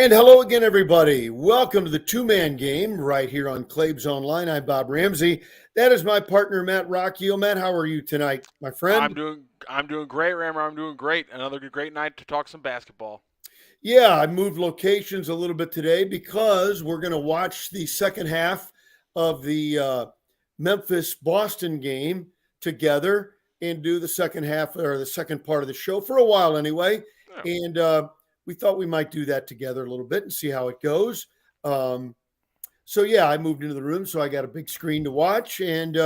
And hello again, everybody. Welcome to the two-man game right here on Claibs Online. I'm Bob Ramsey. That is my partner, Matt Rocc. Matt, how are you tonight, my I'm friend? doing I'm doing great, Rammer. I'm doing great. Another great night to talk some basketball. Yeah, I moved locations a little bit today because we're going to watch the second half of the Memphis-Boston game together and do the second half or the second part of the show for a while anyway. Yeah. And we thought we might do that together a little bit and see how it goes. Um, So yeah, I moved into the room, so I got a big screen to watch, and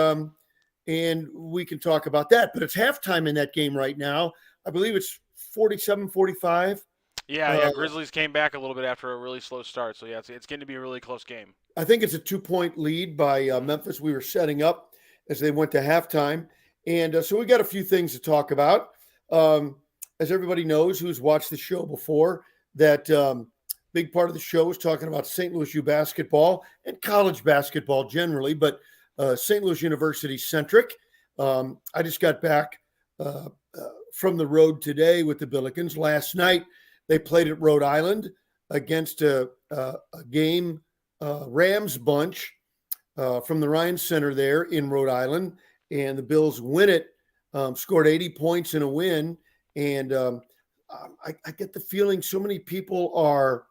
we can talk about that. But it's halftime in that game right now. I believe it's 47-45. Yeah. Uh, Grizzlies came back a little bit after a really slow start, so yeah, it's going to be a really close game. I think it's a 2 point lead by Memphis. We were setting up as they went to halftime, and so we got a few things to talk about. Um, as everybody knows, who's watched the show before, that big part of the show is talking about St. Louis U basketball and college basketball generally, but St. Louis University centric. I just got back uh, from the road today with the Billikens. Last night they played at Rhode Island against a game Rams bunch from the Ryan Center there in Rhode Island, and the Bills win it, scored 80 points in a win. And I get the feeling so many people are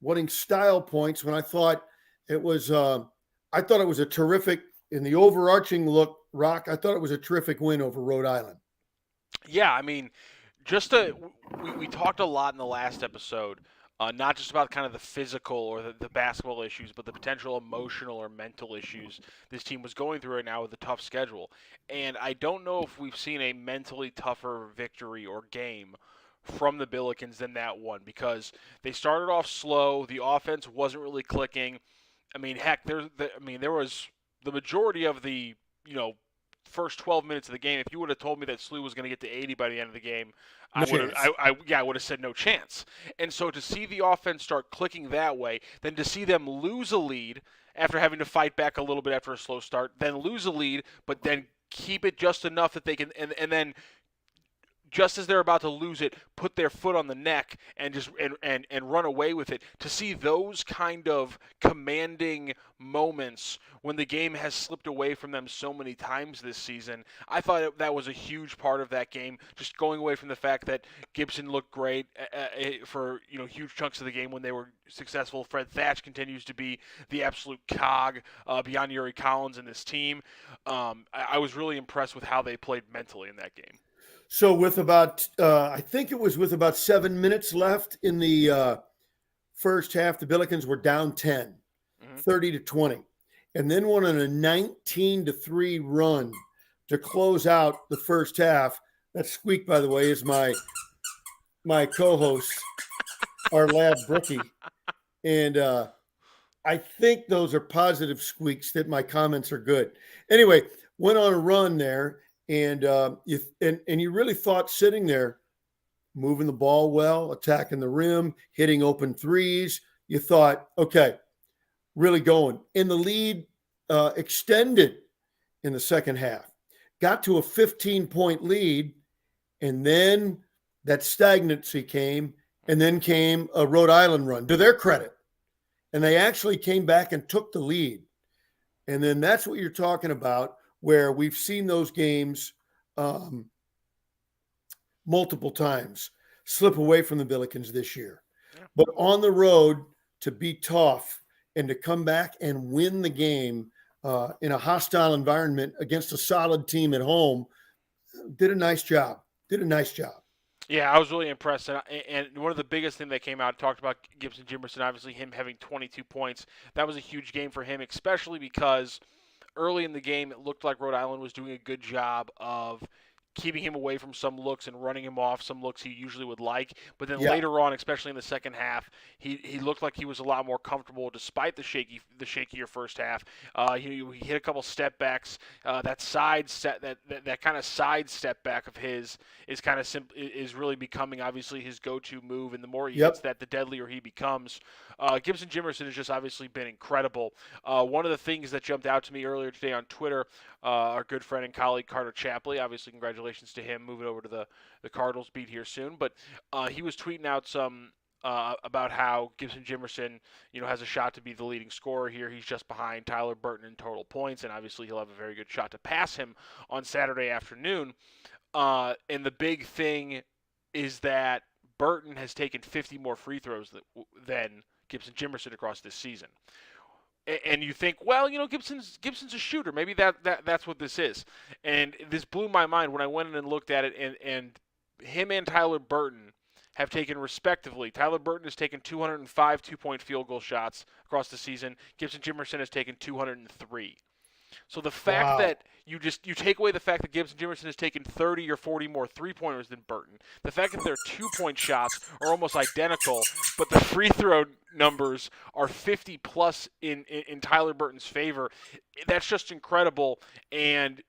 wanting style points when I thought it was a terrific, in the overarching look, Rock, I thought it was a terrific win over Rhode Island. Yeah, I mean, just to we talked a lot in the last episode, not just about kind of the physical or the basketball issues, but the potential emotional or mental issues this team was going through right now with a tough schedule. And I don't know if we've seen a mentally tougher victory or game from the Billikens than that one because they started off slow. The offense wasn't really clicking. I mean, heck, there was the majority of the first 12 minutes of the game. If you would have told me that SLU was going to get to 80 by the end of the game, I No would have, chance. I would have said no chance. And so to see the offense start clicking that way, then to see them lose a lead after having to fight back a little bit after a slow start, then lose a lead, but then keep it just enough that they can, and then just as they're about to lose it, put their foot on the neck and just and run away with it. To see those kind of commanding moments when the game has slipped away from them so many times this season, I thought that was a huge part of that game. Just going away from the fact that Gibson looked great for huge chunks of the game when they were successful. Fred Thatch continues to be the absolute cog beyond Yuri Collins and this team. I was really impressed with how they played mentally in that game. So with I think it was with about 7 minutes left in the first half, the Billikens were down 10, Mm-hmm. 30-20, and then went on a 19-3 run to close out the first half. That squeak, by the way, is my co-host, our lab Brookie, and I think those are positive squeaks that my comments are good. Anyway, went on a run there, and you really thought sitting there, moving the ball well, attacking the rim, hitting open threes. You thought, okay, really going. And the lead extended in the second half, got to a 15-point lead, and then that stagnancy came, and then came a Rhode Island run. To their credit, and they actually came back and took the lead. And then that's what you're talking about, where we've seen those games multiple times slip away from the Billikens this year. Yeah. But on the road, to be tough and to come back and win the game in a hostile environment against a solid team at home, did a nice job. Did a nice job. Yeah, I was really impressed, and one of the biggest thing that came out talked about Gibson Jimerson, obviously him having 22 points. That was a huge game for him, especially because early in the game it looked like Rhode Island was doing a good job of keeping him away from some looks and running him off some looks he usually would like. But then Yeah. later on, especially in the second half, he looked like he was a lot more comfortable despite the shakier first half. He hit a couple step backs. That kind of side step back of his is really becoming obviously his go-to move. And the more he hits Yep. that, the deadlier he becomes. Gibson Jimerson has just obviously been incredible. One of the things that jumped out to me earlier today on Twitter, our good friend and colleague Carter Chapley, obviously congratulations to him moving over to the Cardinals beat here soon, but he was tweeting out some about how Gibson Jimerson, has a shot to be the leading scorer here. He's just behind Tyler Burton in total points, and obviously he'll have a very good shot to pass him on Saturday afternoon. And the big thing is that Burton has taken 50 more free throws than Gibson Jimerson across this season. And you think, well, Gibson's a shooter. Maybe that's what this is. And this blew my mind when I went in and looked at it, and him and Tyler Burton have taken respectively. Tyler Burton has taken 205 two-point field goal shots across the season. Gibson Jimerson has taken 203. So the fact that you take away the fact that Gibson Jimerson has taken 30 or 40 more three-pointers than Burton, the fact that their two-point shots are almost identical, but the free throw numbers are 50-plus in Tyler Burton's favor, that's just incredible. And,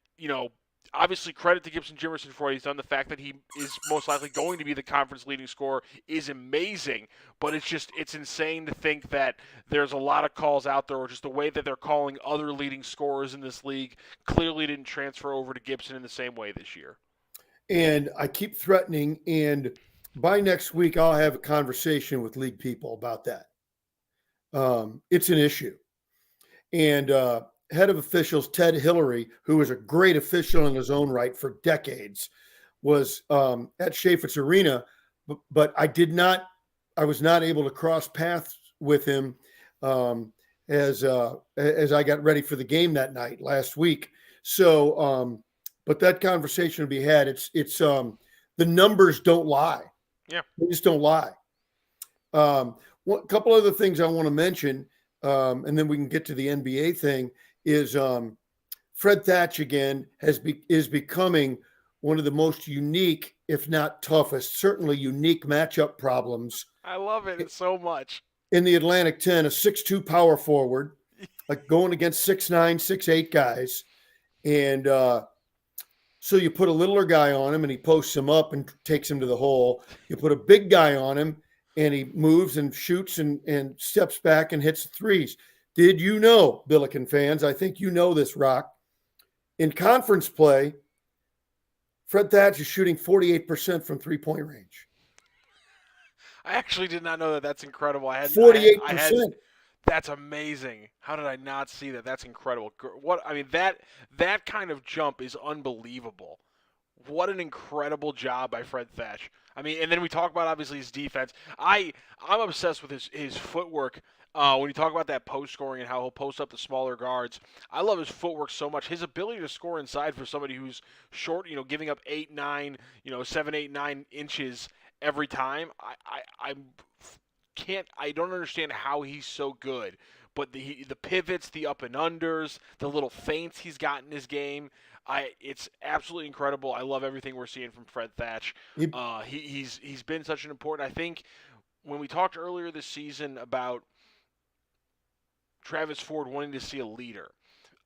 obviously credit to Gibson Jimerson for what he's done. The fact that he is most likely going to be the conference leading scorer is amazing, but it's insane to think that there's a lot of calls out there, or just the way that they're calling other leading scorers in this league clearly didn't transfer over to Gibson in the same way this year. And I keep threatening, and by next week I'll have a conversation with league people about that. It's an issue. And head of officials Ted Hillary, who was a great official in his own right for decades, was at Chaffetz Arena, but I was not able to cross paths with him as I got ready for the game that night last week. So, but that conversation will be had. It's the numbers don't lie. Yeah, they just don't lie. A couple other things I want to mention, and then we can get to the NBA thing. Is Fred Thatch again is becoming one of the most unique, if not toughest, certainly unique matchup problems. I love it so much. In the Atlantic 10, a 6'2" power forward, like going against 6'9", 6'8" guys. And so you put a littler guy on him and he posts him up and takes him to the hole. You put a big guy on him and he moves and shoots and steps back and hits threes. Did you know, Billiken fans, I think you know this, Rocc, in conference play, Fred Thatch is shooting 48% from three-point range. I actually did not know that. That's incredible. 48%. That's amazing. How did I not see that? That's incredible. That kind of jump is unbelievable. What an incredible job by Fred Thatch. And then we talk about, obviously, his defense. I'm obsessed with his footwork. When you talk about that post scoring and how he'll post up the smaller guards, I love his footwork so much. His ability to score inside for somebody who's short, giving up 8, 9, 7, 8, 9 inches every time. I don't understand how he's so good. But the pivots, the up and unders, the little feints he's got in his game, it's absolutely incredible. I love everything we're seeing from Fred Thatch. He's been such an important. I think when we talked earlier this season about Travis Ford wanting to see a leader,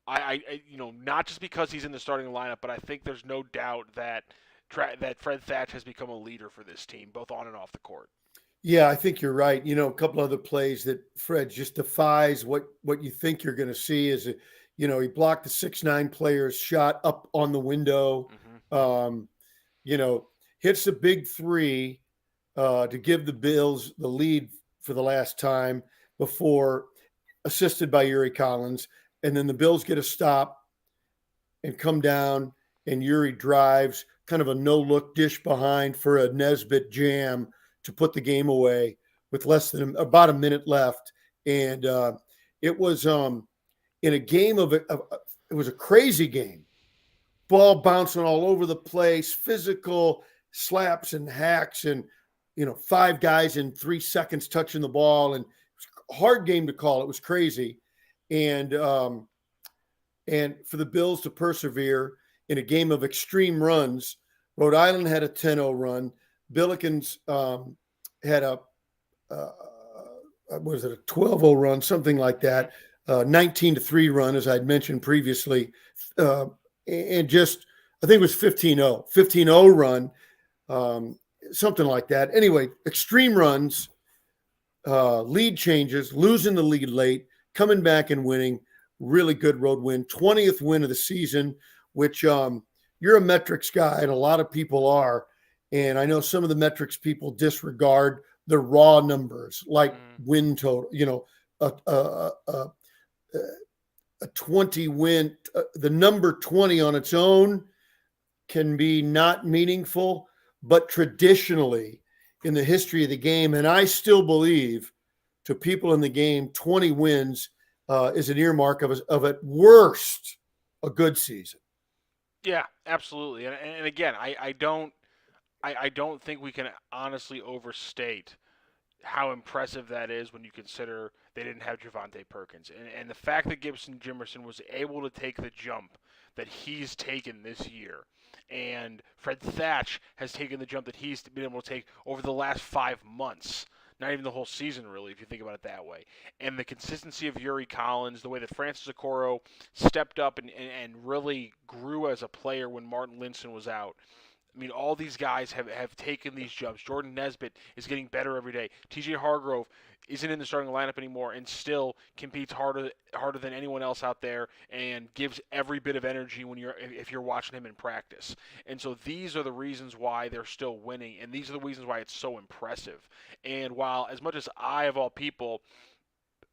not just because he's in the starting lineup, but I think there's no doubt that Fred Thatch has become a leader for this team, both on and off the court. Yeah, I think you're right. A couple other plays that Fred just defies what you think you're going to see is, he blocked the 6'9" player's shot up on the window, hits a big three to give the Bills the lead for the last time before assisted by Yuri Collins. And then the Bills get a stop and come down and Yuri drives kind of a no-look dish behind for a Nesbitt jam to put the game away with less than about a minute left. And it was in a game it was a crazy game. Ball bouncing all over the place, physical slaps and hacks and, 5 guys in 3 seconds touching the ball. And it was a hard game to call. It was crazy. And for the Bills to persevere in a game of extreme runs, Rhode Island had a 10-0 run. Billikens had a 12-0 run, something like that, 19-3 run, as I'd mentioned previously, and just I think it was 15-0 run, something like that. Anyway, extreme runs, lead changes, losing the lead late, coming back and winning. Really good road win, 20th win of the season, which you're a metrics guy, and a lot of people are. And I know some of the metrics people disregard the raw numbers like Mm. win total. A 20 win, the number 20 on its own can be not meaningful, but traditionally in the history of the game, and I still believe to people in the game, 20 wins is an earmark of at worst a good season. Yeah, absolutely. And again, I don't think we can honestly overstate how impressive that is when you consider they didn't have Javante Perkins. And the fact that Gibson Jimerson was able to take the jump that he's taken this year, and Fred Thatch has taken the jump that he's been able to take over the last 5 months. Not even the whole season, really, if you think about it that way. And the consistency of Yuri Collins, the way that Francis Okoro stepped up and really grew as a player when Martin Linson was out. I mean, all these guys have taken these jumps. Jordan Nesbitt is getting better every day. TJ Hargrove isn't in the starting lineup anymore and still competes harder than anyone else out there and gives every bit of energy if you're watching him in practice. And so these are the reasons why they're still winning, and these are the reasons why it's so impressive. And while as much as I, of all people,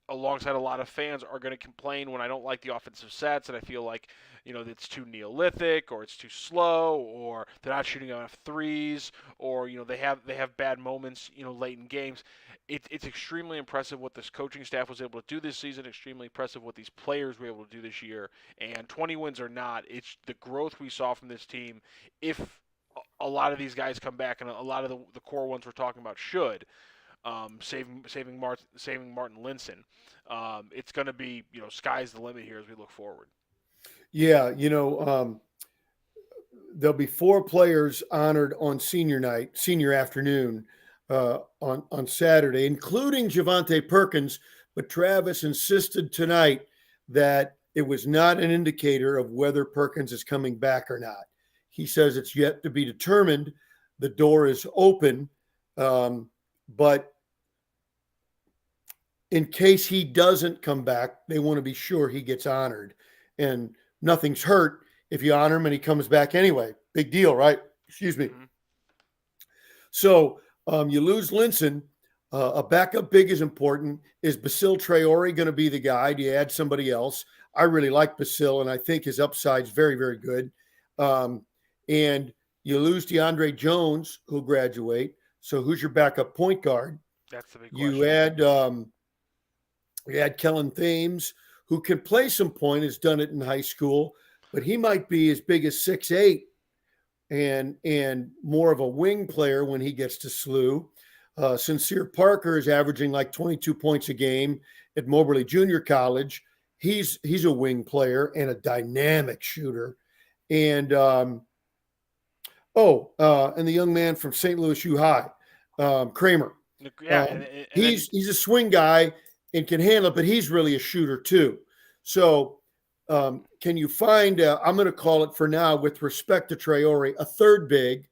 alongside a lot of fans, are going to complain when I don't like the offensive sets and I feel like, it's too Neolithic or it's too slow or they're not shooting enough threes or, they have bad moments, late in games. It's extremely impressive what this coaching staff was able to do this season, extremely impressive what these players were able to do this year. And 20 wins or not, it's the growth we saw from this team. If a lot of these guys come back, and a lot of the core ones we're talking about should, saving Martin Linson. It's going to be, sky's the limit here as we look forward. Yeah, there'll be 4 players honored on senior afternoon on Saturday, including Javante Perkins. But Travis insisted tonight that it was not an indicator of whether Perkins is coming back or not. He says it's yet to be determined. The door is open. But in case he doesn't come back, they want to be sure he gets honored. And nothing's hurt if you honor him and he comes back anyway. Big deal, right? Excuse me. Mm-hmm. So you lose Linson. A backup big is important. Is Basil Traore going to be the guy? Do you add somebody else? I really like Basil, and I think his upside's very, very good. And you lose DeAndre Jones, who'll graduate. So who's your backup point guard? That's the big question. You add Kellen Thames, who can play some point, has done it in high school, but he might be as big as 6'8" and more of a wing player when he gets to SLU. Sincere Parker is averaging like 22 points a game at Moberly Junior College. He's a wing player and a dynamic shooter. And and the young man from St. Louis U High, Kramer. Yeah, he's a swing guy and can handle it, but he's really a shooter too. So can you find, I'm going to call it for now with respect to Traore, a third big,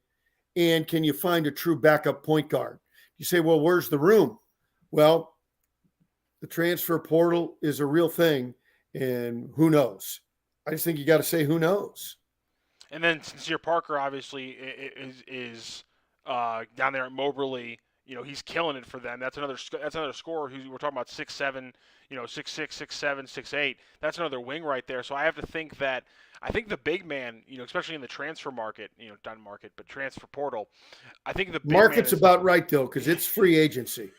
and can you find a true backup point guard? You say, well, where's the room? Well, the transfer portal is a real thing, and who knows? I just think you got to say who knows. And then Sincere Parker obviously is down there at Moberly. He's killing it for them. That's another scorer who we're talking about 6'7", 6'6", 6'7", 6'8". That's another wing right there. So I have to think that the big man, especially in the transfer market, not market, but transfer portal, I think the big market's about right though, because it's free agency.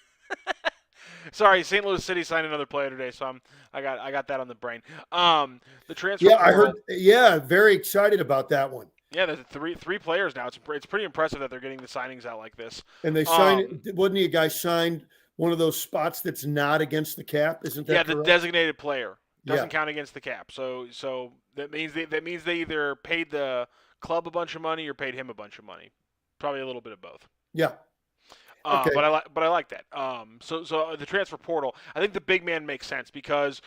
Sorry, St. Louis City signed another player today, so I got that on the brain. The transfer. Yeah, portal, I heard. Yeah, very excited about that one. Yeah, there's three players now. It's pretty impressive that they're getting the signings out like this. And they signed. Wasn't he a guy signed one of those spots that's not against the cap? Isn't that? Yeah, correct? The designated player doesn't count against the cap. So that means they either paid the club a bunch of money or paid him a bunch of money. Probably a little bit of both. Yeah. Okay. But I like that. So the transfer portal, I think the big man makes sense because,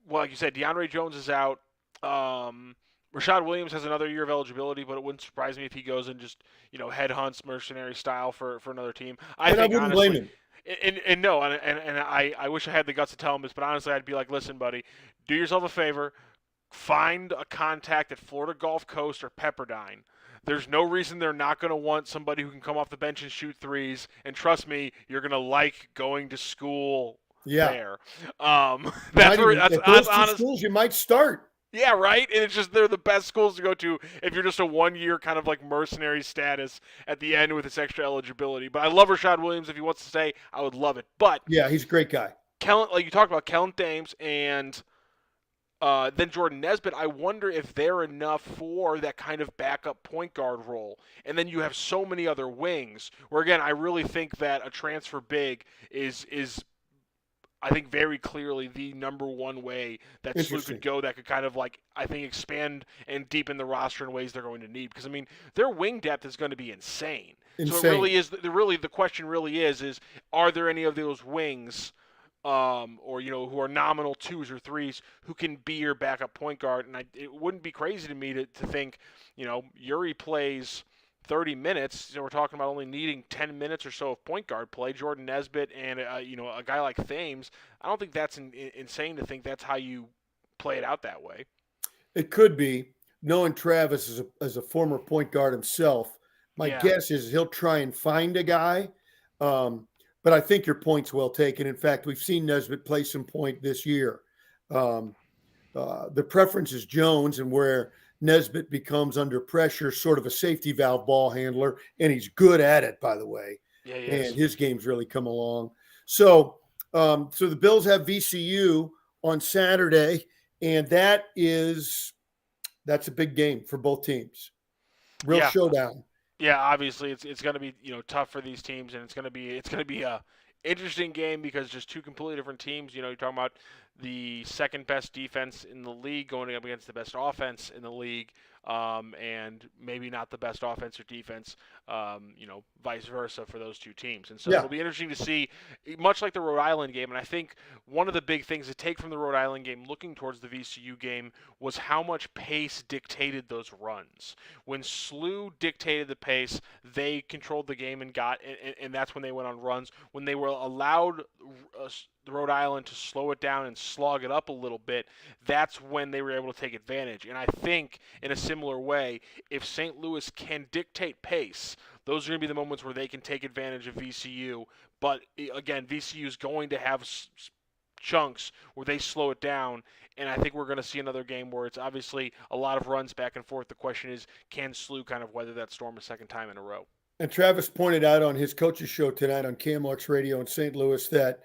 well, like you said, DeAndre Jones is out. Rashad Williams has another year of eligibility, but it wouldn't surprise me if he goes and just headhunts mercenary style for another team. I wouldn't blame him. And I wish I had the guts to tell him this, but honestly, I'd be like, listen, buddy, do yourself a favor, find a contact at Florida Gulf Coast or Pepperdine There's no reason they're not going to want somebody who can come off the bench and shoot threes. And trust me, you're going to like going to school Yeah. there. Might even, That's at those two honest. schools, you might start. Yeah, right. And it's just they're the best schools to go to if you're just a 1-year kind of like mercenary status at the end with this extra eligibility. But I love Rashad Williams. If he wants to stay, I would love it. But Yeah, he's a great guy. Kellen, like you talked about, Kellen Thames and then Jordan Nesbitt, I wonder if they're enough for that kind of backup point guard role. And then you have so many other wings where, again, I really think that a transfer big is I think very clearly the number one way that SLU could go that could kind of like, I think, expand and deepen the roster in ways they're going to need. Because, I mean, their wing depth is going to be insane. So it really is, the question really is are there any of those wings or, who are nominal 2s or 3s who can be your backup point guard? And it wouldn't be crazy to me to think, Yuri plays 30 minutes. So we're talking about only needing 10 minutes or so of point guard play. Jordan Nesbitt and, a guy like Thames, I don't think that's insane to think that's how you play it out that way. It could be. Knowing Travis as a former point guard himself, my guess is he'll try and find a guy. But I think your point's well taken. In fact, we've seen Nesbitt play some point this year. The preference is Jones, and where Nesbitt becomes under pressure, sort of a safety valve ball handler, and he's good at it, by the way. Yeah, he and is. His game's really come along. So the Bills have VCU on Saturday, and that's a big game for both teams. Real showdown. Yeah, obviously it's going to be tough for these teams, and it's going to be a interesting game because just two completely different teams. You're talking about the second best defense in the league going up against the best offense in the league, and maybe not the best offense or defense, vice versa for those two teams. And so it'll be interesting to see, much like the Rhode Island game. And I think one of the big things to take from the Rhode Island game, looking towards the VCU game, was how much pace dictated those runs. When SLU dictated the pace, they controlled the game and that's when they went on runs. When they were allowed Rhode Island to slow it down and slog it up a little bit, that's when they were able to take advantage. And I think in a similar way, if St. Louis can dictate pace, those are going to be the moments where they can take advantage of VCU. But again, VCU is going to have chunks where they slow it down, and I think we're going to see another game where it's obviously a lot of runs back and forth. The question is, can SLU kind of weather that storm a second time in a row? And Travis pointed out on his coach's show tonight on KMOX Radio in St. Louis that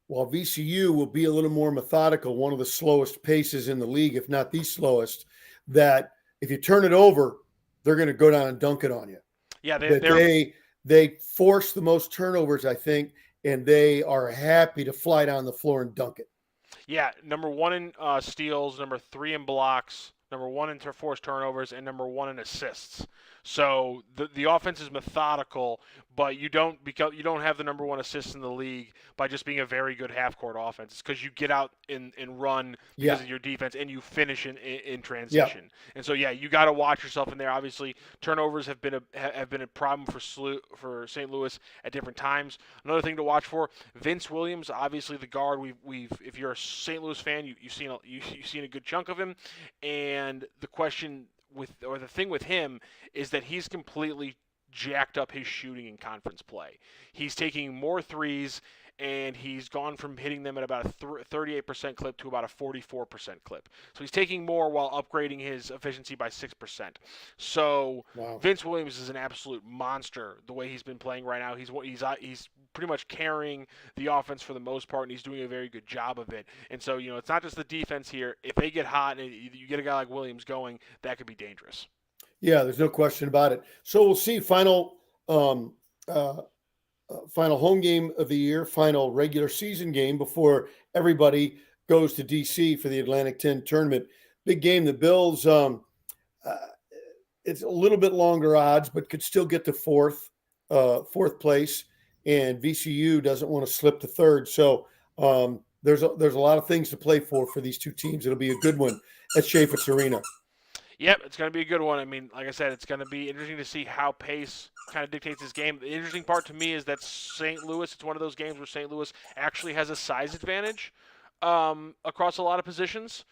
while VCU will be a little more methodical, one of the slowest paces in the league, if not the slowest, that if you turn it over, they're going to go down and dunk it on you. Yeah, they force the most turnovers, I think, and they are happy to fly down the floor and dunk it. Yeah, number 1 in steals, number 3 in blocks, number 1 in forced turnovers, and number 1 in assists. So the offense is methodical, but you don't have the number 1 assist in the league by just being a very good half-court offense. It's because you get out and run because of your defense, and you finish in transition. Yeah. And so you got to watch yourself in there. Obviously, turnovers have been a problem for St. Louis at different times. Another thing to watch for: Vince Williams, obviously the guard. If you're a St. Louis fan, you've seen a good chunk of him, and the question the thing with him is that he's completely jacked up his shooting in conference play. He's taking more threes, and he's gone from hitting them at about a 38% clip to about a 44% clip. So he's taking more while upgrading his efficiency by 6%. So Vince Williams is an absolute monster the way he's been playing right now. He's pretty much carrying the offense for the most part, and he's doing a very good job of it. And so, it's not just the defense here. If they get hot and you get a guy like Williams going, that could be dangerous. Yeah, there's no question about it. So we'll see final home game of the year, final regular season game before everybody goes to D.C. for the Atlantic 10 tournament. Big game. The Bills, it's a little bit longer odds, but could still get to fourth place. And VCU doesn't want to slip to third. So there's a lot of things to play for these two teams. It'll be a good one at Chaifetz Arena. Yep, it's going to be a good one. I mean, like I said, it's going to be interesting to see how pace kind of dictates this game. The interesting part to me is that St. Louis, it's one of those games where St. Louis actually has a size advantage across a lot of positions.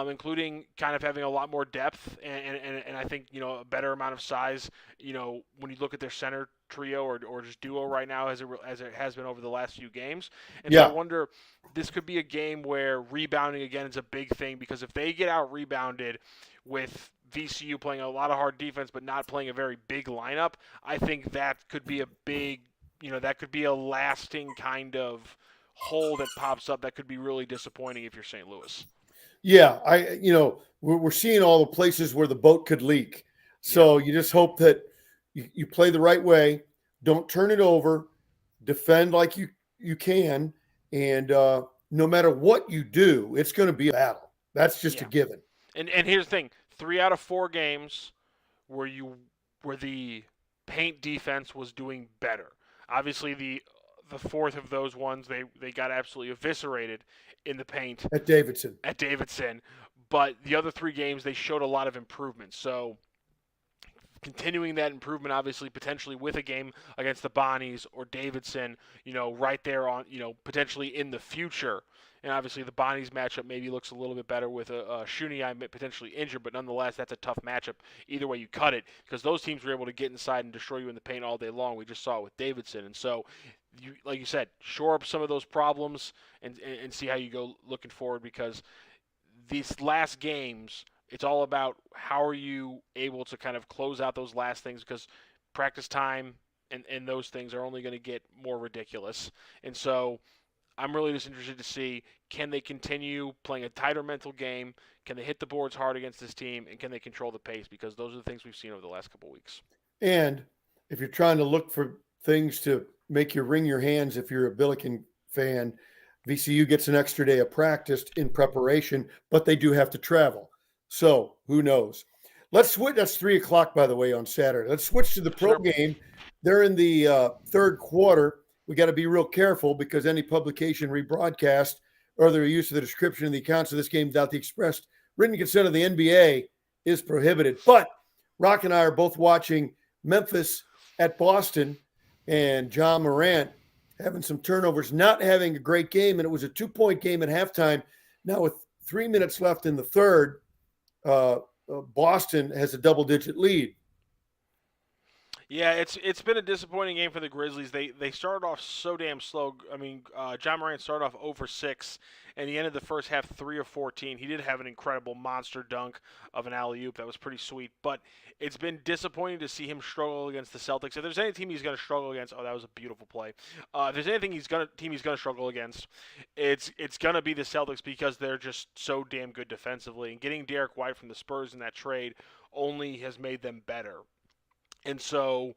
including kind of having a lot more depth and I think, a better amount of size, when you look at their center trio or just duo right now as it has been over the last few games. And so I Yeah. wonder, this could be a game where rebounding again is a big thing, because if they get out rebounded with VCU playing a lot of hard defense but not playing a very big lineup, I think that could be a big, that could be a lasting kind of hole that pops up that could be really disappointing if you're St. Louis. Yeah, we're seeing all the places where the boat could leak. So you just hope that you play the right way, don't turn it over, defend like you can, and no matter what you do, it's going to be a battle. That's just a given. And here's the thing: 3 out of 4 games where the paint defense was doing better. Obviously, the fourth of those ones they got absolutely eviscerated in the paint At Davidson. But the other 3 games they showed a lot of improvement. So continuing that improvement, obviously, potentially with a game against the Bonnies or Davidson, right there on, potentially in the future. And obviously the Bonnies matchup maybe looks a little bit better with a Shuniai potentially injured, but nonetheless, that's a tough matchup either way you cut it, because those teams were able to get inside and destroy you in the paint all day long. We just saw it with Davidson. And so, like you said, shore up some of those problems and see how you go looking forward, because these last games, it's all about how are you able to kind of close out those last things, because practice time and those things are only going to get more ridiculous. And so I'm really just interested to see, can they continue playing a tighter mental game? Can they hit the boards hard against this team? And can they control the pace? Because those are the things we've seen over the last couple of weeks. And if you're trying to look for things to make you wring your hands, if you're a Billiken fan, VCU gets an extra day of practice in preparation, but they do have to travel. So who knows? Let's switch. That's 3:00, by the way, on Saturday. Let's switch to the pro game. They're in the third quarter. We got to be real careful, because any publication, rebroadcast, or other use of the description of the accounts of this game without the expressed written consent of the NBA is prohibited. But Rocc and I are both watching Memphis at Boston, and John Morant having some turnovers, not having a great game, and it was a 2-point game at halftime. Now with 3 minutes left in the third, Boston has a double-digit lead. Yeah, it's been a disappointing game for the Grizzlies. They started off so damn slow. I mean, John Morant started off 0 for 6, and he ended the first half 3 of 14. He did have an incredible monster dunk of an alley-oop that was pretty sweet, but it's been disappointing to see him struggle against the Celtics. If there's any team he's going to struggle against, that was a beautiful play. If there's anything he's going to struggle against, it's going to be the Celtics, because they're just so damn good defensively. And getting Derek White from the Spurs in that trade only has made them better. And so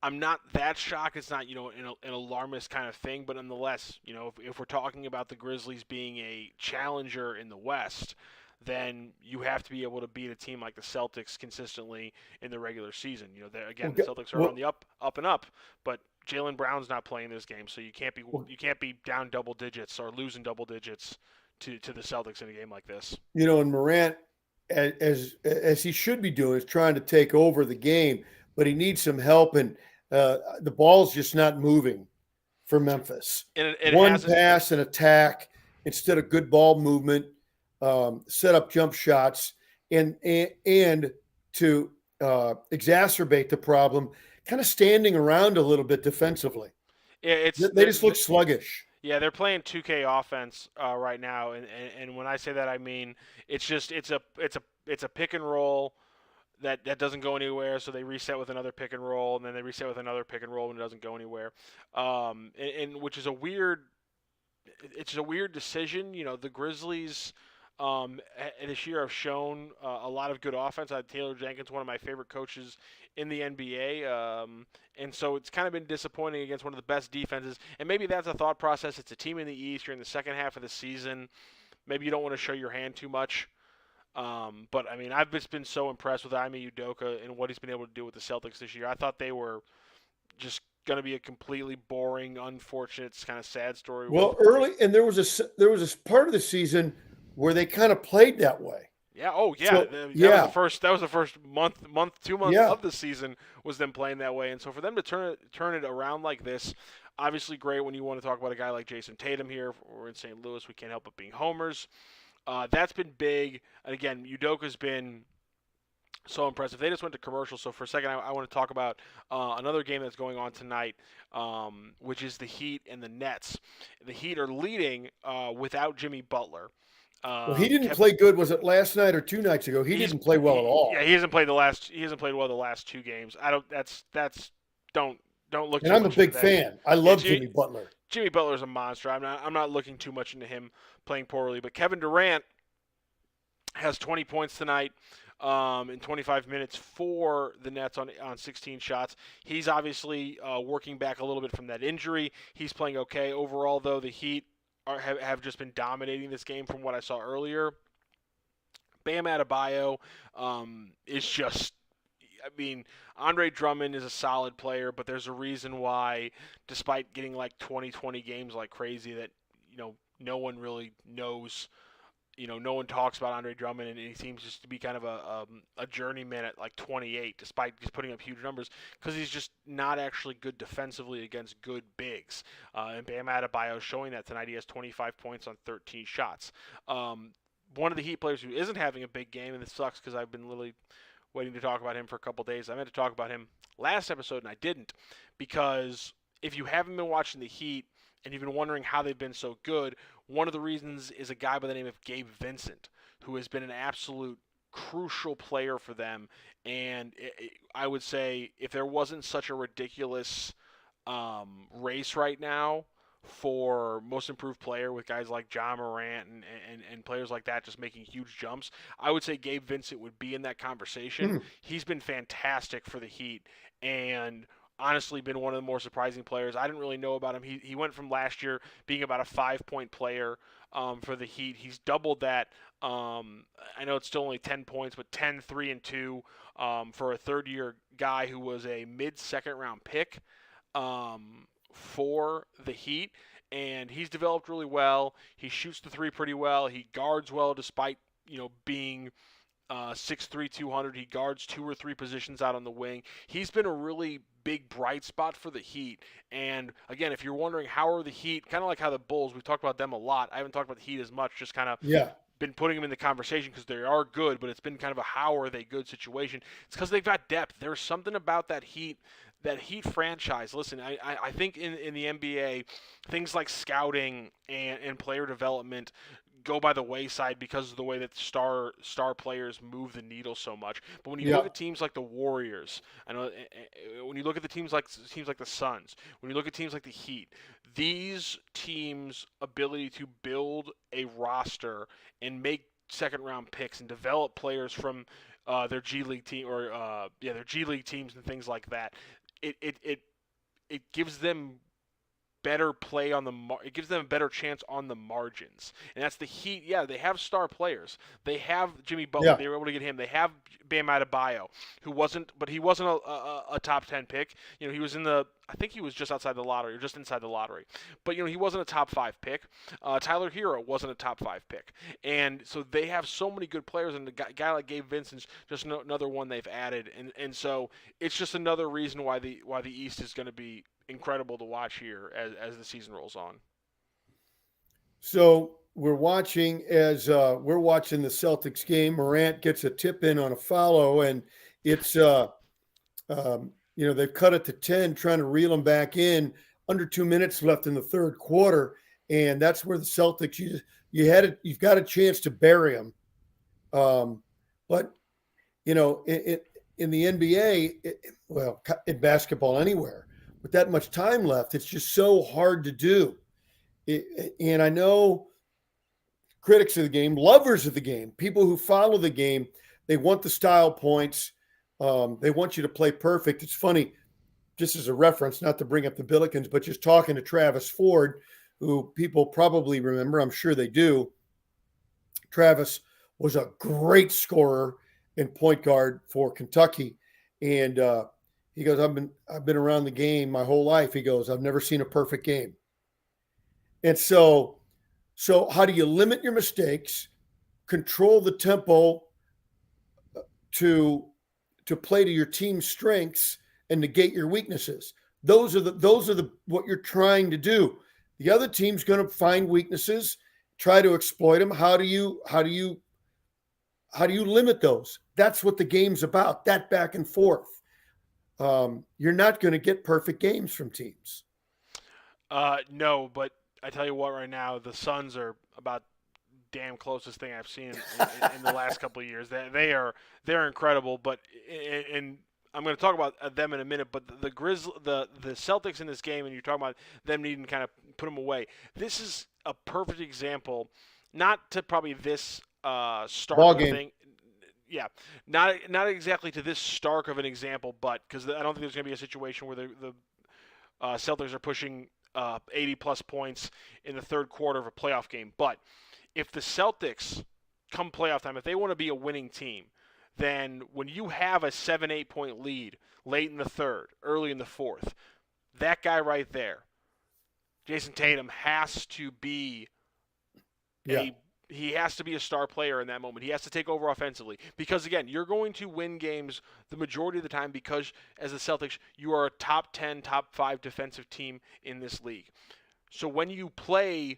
I'm not that shocked. It's not, an alarmist kind of thing. But nonetheless, if we're talking about the Grizzlies being a challenger in the West, then you have to be able to beat a team like the Celtics consistently in the regular season. The Celtics are on the up and up, but Jaylen Brown's not playing this game, so you can't be down double digits or losing double digits to the Celtics in a game like this. And Morant, as he should be doing, is trying to take over the game, but he needs some help, and the ball's just not moving for Memphis. And one pass and attack instead of good ball movement, set up jump shots, and to exacerbate the problem, kind of standing around a little bit defensively. Yeah, they just look sluggish. Yeah, they're playing 2K offense right now, and when I say that, I mean it's a pick and roll that doesn't go anywhere, so they reset with another pick and roll, and then they reset with another pick and roll, and it doesn't go anywhere. And which is a weird decision. The Grizzlies this year have shown a lot of good offense. Taylor Jenkins, one of my favorite coaches in the NBA, and so it's kind of been disappointing against one of the best defenses. And maybe that's a thought process. It's a team in the East. You're in the second half of the season. Maybe you don't want to show your hand too much. But, I mean, I've just been so impressed with Ime Udoka and what he's been able to do with the Celtics this year. I thought they were just going to be a completely boring, unfortunate, kind of sad story. Well, early, and there was a part of the season where they kind of played that way. Yeah. Oh, yeah. So, that was the first month, 2 months of the season was them playing that way. And so for them to turn it around like this, obviously great when you want to talk about a guy like Jason Tatum here. We're in St. Louis. We can't help but being homers. That's been big. And again, Udoka's been so impressive. They just went to commercial. So for a second, I want to talk about another game that's going on tonight, which is the Heat and the Nets. The Heat are leading without Jimmy Butler. Well, he didn't play good. Was it last night or 2 nights ago? He didn't play well at all. Yeah, he hasn't played well the last 2 games. I don't. Don't look. And too I'm a much big into that. fan. I love Jimmy Butler. Jimmy Butler's a monster. I'm not looking too much into him playing poorly. But Kevin Durant has 20 points tonight. In 25 minutes for the Nets on 16 shots. He's obviously working back a little bit from that injury. He's playing okay. Overall, though, the Heat have just been dominating this game from what I saw earlier. Bam Adebayo is just – I mean, Andre Drummond is a solid player, but there's a reason why, despite getting like 20 games like crazy, that, no one really knows – no one talks about Andre Drummond, and he seems just to be kind of a journeyman at like 28, despite just putting up huge numbers, because he's just not actually good defensively against good bigs. And Bam Adebayo showing that tonight. He has 25 points on 13 shots. One of the Heat players who isn't having a big game, and this sucks because I've been literally waiting to talk about him for a couple days. I meant to talk about him last episode, and I didn't, because if you haven't been watching the Heat, and you've been wondering how they've been so good, one of the reasons is a guy by the name of Gabe Vincent, who has been an absolute crucial player for them. And I would say if there wasn't such a ridiculous race right now for most improved player with guys like John Morant and players like that just making huge jumps, I would say Gabe Vincent would be in that conversation. He's been fantastic for the Heat, and honestly been one of the more surprising players. I didn't really know about him. He went from last year being about a 5-point player for the Heat. He's doubled that. I know it's still only 10 points, but 10, 3, and 2 for a third-year guy who was a mid-second round pick for the Heat. And he's developed really well. He shoots the three pretty well. He guards well despite being 6'3", 200. He guards 2 or 3 positions out on the wing. He's been a really big bright spot for the Heat. And again, if you're wondering how are the Heat, kind of like how the Bulls, we've talked about them a lot. I haven't talked about the Heat as much, just kind of been putting them in the conversation because they are good, but it's been kind of a how are they good situation. It's because they've got depth. There's something about that Heat franchise. Listen, I think in the NBA, things like scouting and player development go by the wayside because of the way that star players move the needle so much. But when you look at teams like the Warriors, I know when you look at the teams like the Suns, when you look at teams like the Heat, these teams' ability to build a roster and make second round picks and develop players from their G League team or their G League teams and things like that, it gives them better play on it gives them a better chance on the margins. And that's the Heat. Yeah, they have star players. They have Jimmy Butler. They were able to get him. They have Bam Adebayo, he wasn't a top 10 pick. He was I think he was just outside the lottery or just inside the lottery. But he wasn't a top 5 pick. Tyler Hero wasn't a top 5 pick. And so they have so many good players, and a guy like Gabe Vincent's just another one they've added. And so it's just another reason why the East is going to be incredible to watch here as the season rolls on. So we're watching the Celtics game. Morant gets a tip in on a follow, and it's they've cut it to 10, trying to reel him back in. Under 2 minutes left in the third quarter, and that's where the Celtics you've got a chance to bury them. But in the NBA, in basketball anywhere, with that much time left, it's just so hard to do. And I know critics of the game, lovers of the game, people who follow the game, they want the style points. They want you to play perfect. It's funny, just as a reference, not to bring up the Billikens, but just talking to Travis Ford, who people probably remember, I'm sure they do. Travis was a great scorer and point guard for Kentucky. And he goes, I've been around the game my whole life. He goes, I've never seen a perfect game. And so how do you limit your mistakes, control the tempo to play to your team's strengths and negate your weaknesses? Those are what you're trying to do. The other team's going to find weaknesses try to exploit them? How do you limit those? That's what the game's about. That back and forth. You're not going to get perfect games from teams. No, but I tell you what, right now the Suns are about damn closest thing I've seen in the last couple of years. They're incredible, but and I'm going to talk about them in a minute. But the Celtics in this game, and you're talking about them needing to kind of put them away. This is a perfect example, not to probably this stark Ball of a game. thing. Yeah, not exactly to this stark of an example, but because I don't think there's going to be a situation where the Celtics are pushing 80 plus points in the third quarter of a playoff game. But if the Celtics come playoff time, if they want to be a winning team, then when you have a 7-8 point lead late in the third, early in the fourth, that guy right there, Jason Tatum, has to be he has to be a star player in that moment. He has to take over offensively because, again, you're going to win games the majority of the time because, as the Celtics, you are a top 10, top 5 defensive team in this league. So when you play,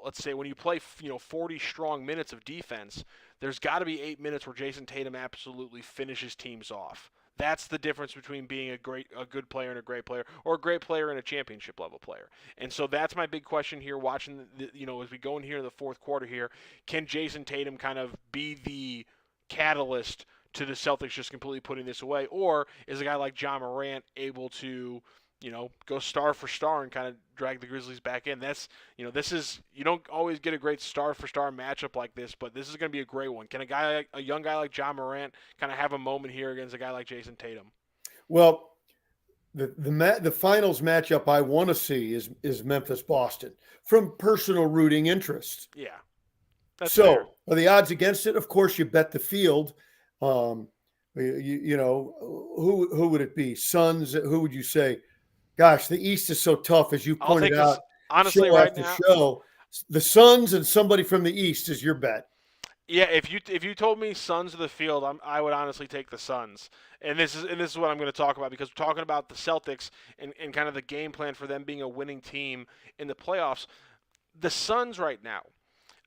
let's say when you play, 40 strong minutes of defense, there's got to be 8 minutes where Jason Tatum absolutely finishes teams off. That's the difference between being a good player and a great player, or a great player and a championship level player. And so that's my big question here. Watching, as we go in here in the fourth quarter here, can Jason Tatum kind of be the catalyst to the Celtics just completely putting this away, or is a guy like John Morant able to, go star for star and kind of drag the Grizzlies back in? That's, this is, you don't always get a great star for star matchup like this, but this is going to be a great one. Can a young guy like John Morant kind of have a moment here against a guy like Jason Tatum? Well, the finals matchup I want to see is Memphis-Boston from personal rooting interest. Yeah. That's so fair. Are the odds against it? Of course, you bet the field. Who would it be? Suns? Who would you say? Gosh, the East is so tough, as you pointed out. Honestly, show right after now, show, the Suns and somebody from the East is your bet. Yeah, if you told me Suns of the field, I would honestly take the Suns. And this is what I'm going to talk about, because we're talking about the Celtics and kind of the game plan for them being a winning team in the playoffs. The Suns right now,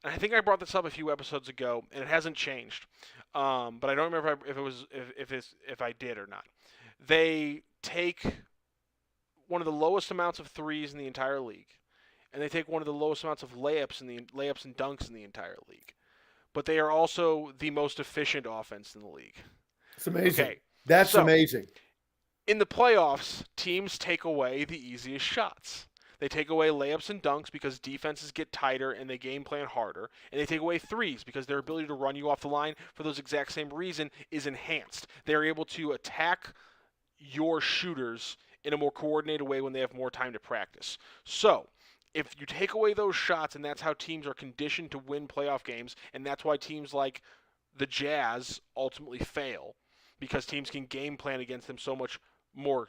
and I think I brought this up a few episodes ago, and it hasn't changed. But I don't remember if I did or not. They take one of the lowest amounts of threes in the entire league, and they take one of the lowest amounts of layups and dunks in the entire league. But they are also the most efficient offense in the league. It's amazing. Okay. That's amazing. In the playoffs, teams take away the easiest shots. They take away layups and dunks because defenses get tighter and they game plan harder. And they take away threes because their ability to run you off the line for those exact same reason is enhanced. They're able to attack your shooters in a more coordinated way when they have more time to practice. So, if you take away those shots, and that's how teams are conditioned to win playoff games, and that's why teams like the Jazz ultimately fail, because teams can game plan against them so much more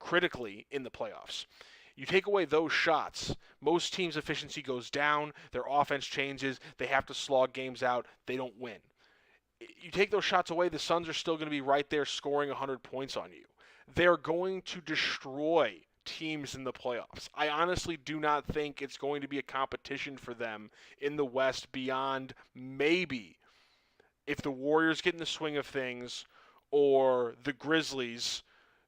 critically in the playoffs. You take away those shots, most teams' efficiency goes down, their offense changes, they have to slog games out, they don't win. You take those shots away, the Suns are still going to be right there scoring 100 points on you. They're going to destroy teams in the playoffs. I honestly do not think it's going to be a competition for them in the West beyond maybe if the Warriors get in the swing of things, or the Grizzlies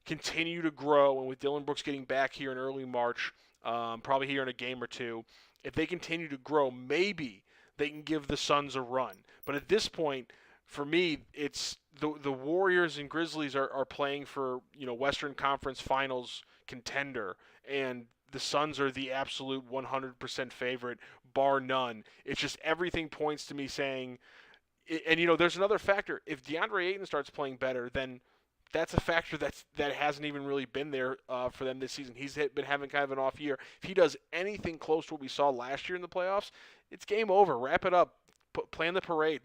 continue to grow, and with Dylan Brooks getting back here in early March, probably here in a game or two, if they continue to grow, maybe they can give the Suns a run. But at this point, for me, it's the Warriors and Grizzlies are playing for, Western Conference Finals contender, and the Suns are the absolute 100% favorite, bar none. It's just everything points to me saying, and there's another factor. If DeAndre Ayton starts playing better, then that's a factor that hasn't even really been there for them this season. He's been having kind of an off year. If he does anything close to what we saw last year in the playoffs, it's game over. Wrap it up. Plan the parade.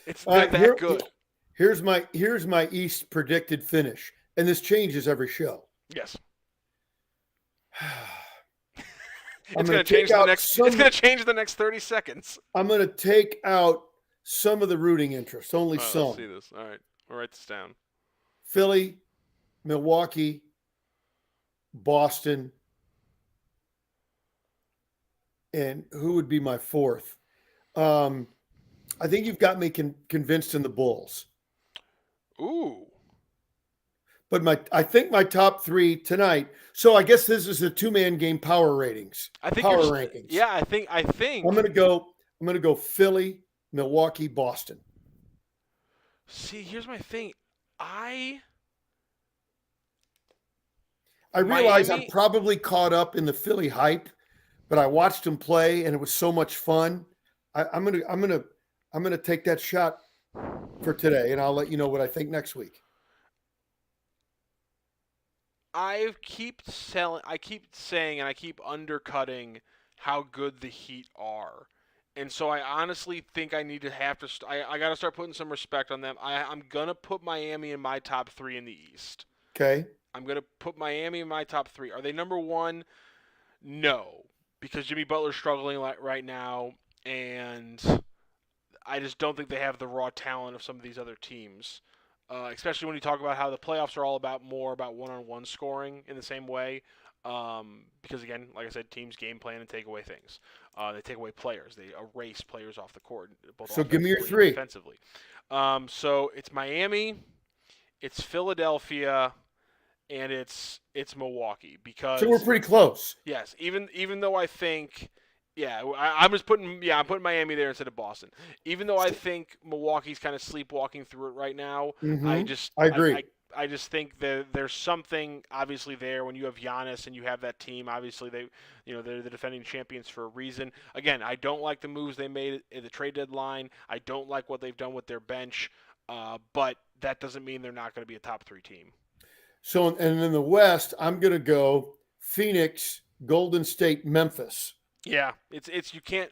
It's that good. Here's my East predicted finish, and this changes every show. Yes. It's going to change the next 30 seconds. I'm going to take out some of the rooting interest, only some. Let's see this. All right. I'll write this down. Philly, Milwaukee, Boston, and who would be my fourth? I think you've got me convinced in the Bulls. Ooh. But I think my top three tonight. So I guess this is a two-man game power ratings, I think power you're. rankings. Yeah, I think. I'm gonna go Philly, Milwaukee, Boston. See, here's my thing. I realize I'm Miami. probably caught up in the Philly hype, but I watched them play and it was so much fun. I'm gonna take that shot for today, and I'll let you know what I think next week. I keep saying, and I keep undercutting how good the Heat are. And so I honestly think I need to I got to start putting some respect on them. I'm going to put Miami in my top 3 in the East. Okay. I'm going to put Miami in my top 3. Are they number 1? No, because Jimmy Butler's struggling right now, and I just don't think they have the raw talent of some of these other teams. Especially when you talk about how the playoffs are all about more about one-on-one scoring in the same way. Because again, like I said, teams game plan and take away things. They take away players. They erase players off the court, both So give me your offensively and 3. defensively. So it's Miami, it's Philadelphia, and it's Milwaukee. Because So we're pretty close. yes, even though I think. Yeah, I'm putting Miami there instead of Boston. Even though I think Milwaukee's kind of sleepwalking through it right now, I agree. I just think that there's something obviously there when you have Giannis and you have that team. Obviously, they're the defending champions for a reason. Again, I don't like the moves they made at the trade deadline. I don't like what they've done with their bench, but that doesn't mean they're not going to be a top 3 team. So, and in the West, I'm going to go Phoenix, Golden State, Memphis. Yeah, it's you can't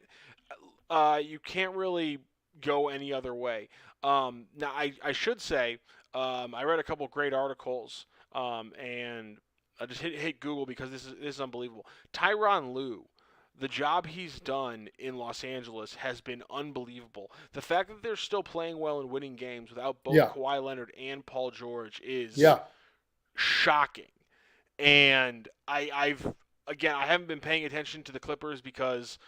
really go any other way. Now I should say I read a couple great articles and I just hit Google because this is unbelievable. Tyronn Lue, the job he's done in Los Angeles has been unbelievable. The fact that they're still playing well and winning games without both Kawhi Leonard and Paul George is shocking. And Again, I haven't been paying attention to the Clippers because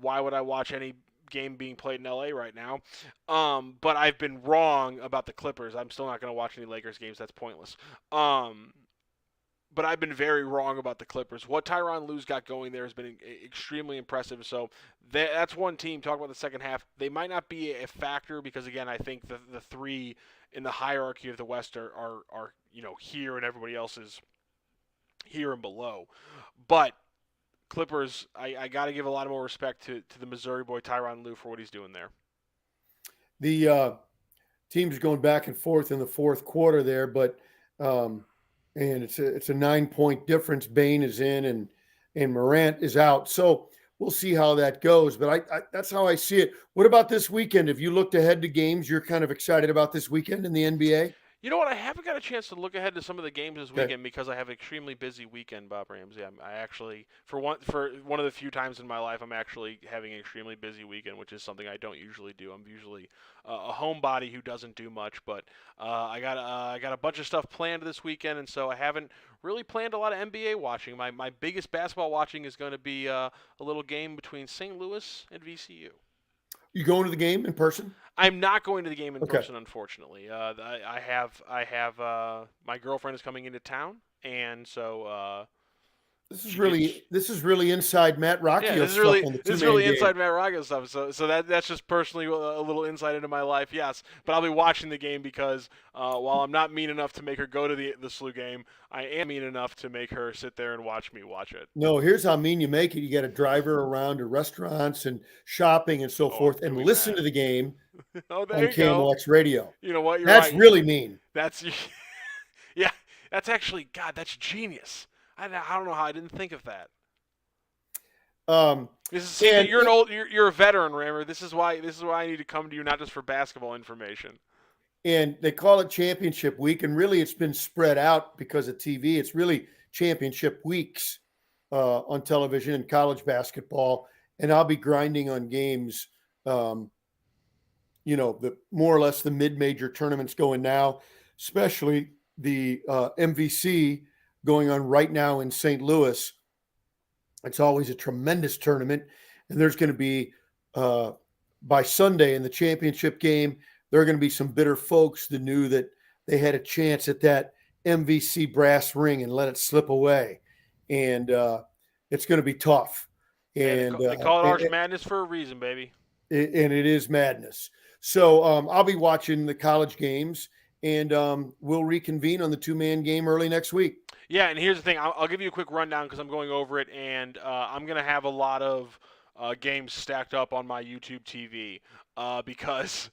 why would I watch any game being played in LA right now? But I've been wrong about the Clippers. I'm still not going to watch any Lakers games. That's pointless. But I've been very wrong about the Clippers. What Tyronn Lue's got going there has been extremely impressive. So that's one team. Talk about the second half. They might not be a factor because, again, I think the 3 in the hierarchy of the West are here and everybody else is here and below. But Clippers, I got to give a lot more respect to the Missouri boy Tyronn Lue for what he's doing there. The team's going back and forth in the fourth quarter there, but and it's a 9-point difference. Bane is in and Morant is out. So we'll see how that goes. But I that's how I see it. What about this weekend? If you looked ahead to games, you're kind of excited about this weekend in the NBA? You know what? I haven't got a chance to look ahead to some of the games this weekend because I have an extremely busy weekend, Bob Ramsey. I actually, for one of the few times in my life, I'm actually having an extremely busy weekend, which is something I don't usually do. I'm usually a homebody who doesn't do much, but I got a bunch of stuff planned this weekend, and so I haven't really planned a lot of NBA watching. My biggest basketball watching is going to be a little game between St. Louis and VCU. You going to the game in person? I'm not going to the game in person, unfortunately. I have my girlfriend is coming into town, and so this is really inside Matt Rocc. Yeah, this is really inside Matt Rocc stuff. So that's just personally a little insight into my life. Yes, but I'll be watching the game because while I'm not mean enough to make her go to the SLU game, I am mean enough to make her sit there and watch me watch it. No, here's how mean you make it. You got to drive her around to restaurants and shopping and so forth, and listen to the game on KMOX radio. You know what? That's really mean. That's yeah. That's actually that's genius. I don't know how I didn't think of that. You're a veteran, Rammer. This is why I need to come to you, not just for basketball information. And they call it championship week, and really it's been spread out because of TV. It's really championship weeks on television in college basketball, and I'll be grinding on games. The more or less the mid-major tournaments going now, especially the MVC going on right now in St. Louis. It's always a tremendous tournament. And there's going to be, by Sunday in the championship game, there are going to be some bitter folks that knew that they had a chance at that MVC brass ring and let it slip away. And it's going to be tough. And they call it Arch Madness for a reason, baby. And it is madness. So I'll be watching the college games, and we'll reconvene on the two-man game early next week. Yeah, and here's the thing. I'll give you a quick rundown because I'm going over it, and I'm going to have a lot of games stacked up on my YouTube TV because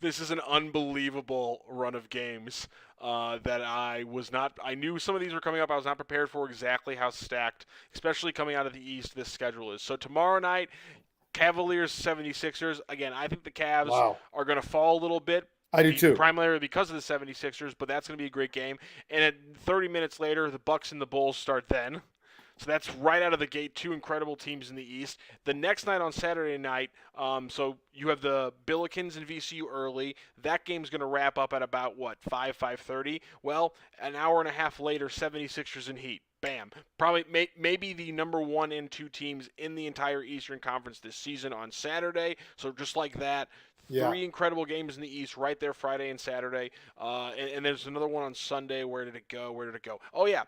this is an unbelievable run of games that I knew some of these were coming up. I was not prepared for exactly how stacked, especially coming out of the East, this schedule is. So tomorrow night, Cavaliers 76ers. Again, I think the Cavs are going to fall a little bit. I do too. Primarily because of the 76ers, but that's going to be a great game. And at 30 minutes later, the Bucks and the Bulls start then. So that's right out of the gate, two incredible teams in the East. The next night on Saturday night, so you have the Billikens and VCU early. That game's going to wrap up at about, 5:30? Well, an hour and a half later, 76ers and Heat. Bam. Probably maybe the number 1 and 2 teams in the entire Eastern Conference this season on Saturday. So just like that, three incredible games in the East right there Friday and Saturday. And there's another one on Sunday. Where did it go? Oh, yeah.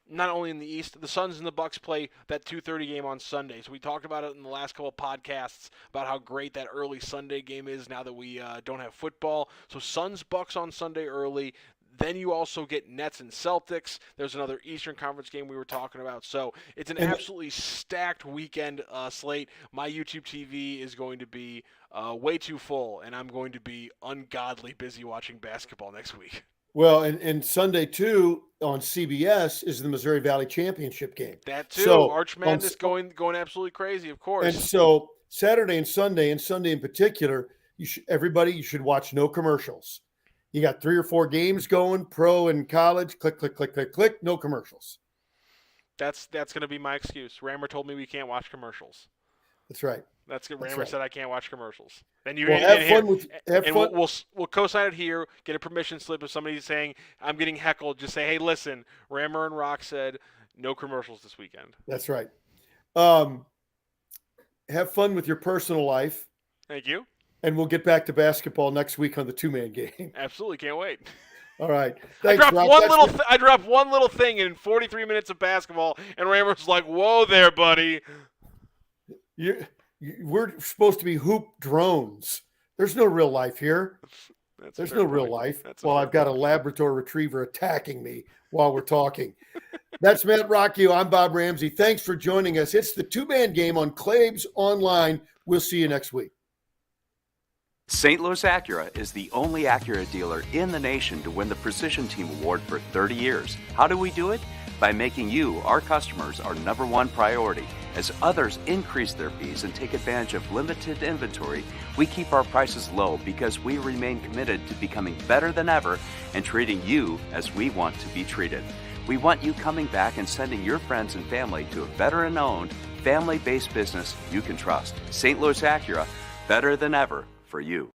Not only in the East, the Suns and the Bucks play that 2:30 game on Sunday. So we talked about it in the last couple of podcasts about how great that early Sunday game is now that we don't have football. So Suns-Bucks on Sunday early. Then you also get Nets and Celtics. There's another Eastern Conference game we were talking about. So it's an absolutely stacked weekend slate. My YouTube TV is going to be way too full, and I'm going to be ungodly busy watching basketball next week. Well, and Sunday, too, on CBS is the Missouri Valley Championship game. That, too. So, Arch Madness going absolutely crazy, of course. And so Saturday and Sunday in particular, you should watch no commercials. You got 3 or 4 games going, pro and college, click, click, click, click, click, no commercials. That's going to be my excuse. Rammer told me we can't watch commercials. That's right. Rammer said I can't watch commercials. And we'll co-sign it here. Get a permission slip if somebody's saying I'm getting heckled. Just say, hey, listen, Rammer and Rocc said no commercials this weekend. That's right. Have fun with your personal life. Thank you. And we'll get back to basketball next week on the two-man game. Absolutely, can't wait. All right. Thanks, I dropped one little thing in 43 minutes of basketball, and Rammer's like, "Whoa, there, buddy." We're supposed to be hoop drones. There's no real life here. There's no real life. I've got a Labrador Retriever attacking me while we're talking. That's Matt Rocc. I'm Bob Ramsey. Thanks for joining us. It's the two-man game on Claves Online. We'll see you next week. St. Louis Acura is the only Acura dealer in the nation to win the Precision Team Award for 30 years. How do we do it? By making you, our customers, our number one priority. As others increase their fees and take advantage of limited inventory, we keep our prices low because we remain committed to becoming better than ever and treating you as we want to be treated. We want you coming back and sending your friends and family to a veteran-owned, family-based business you can trust. St. Louis Acura, better than ever for you.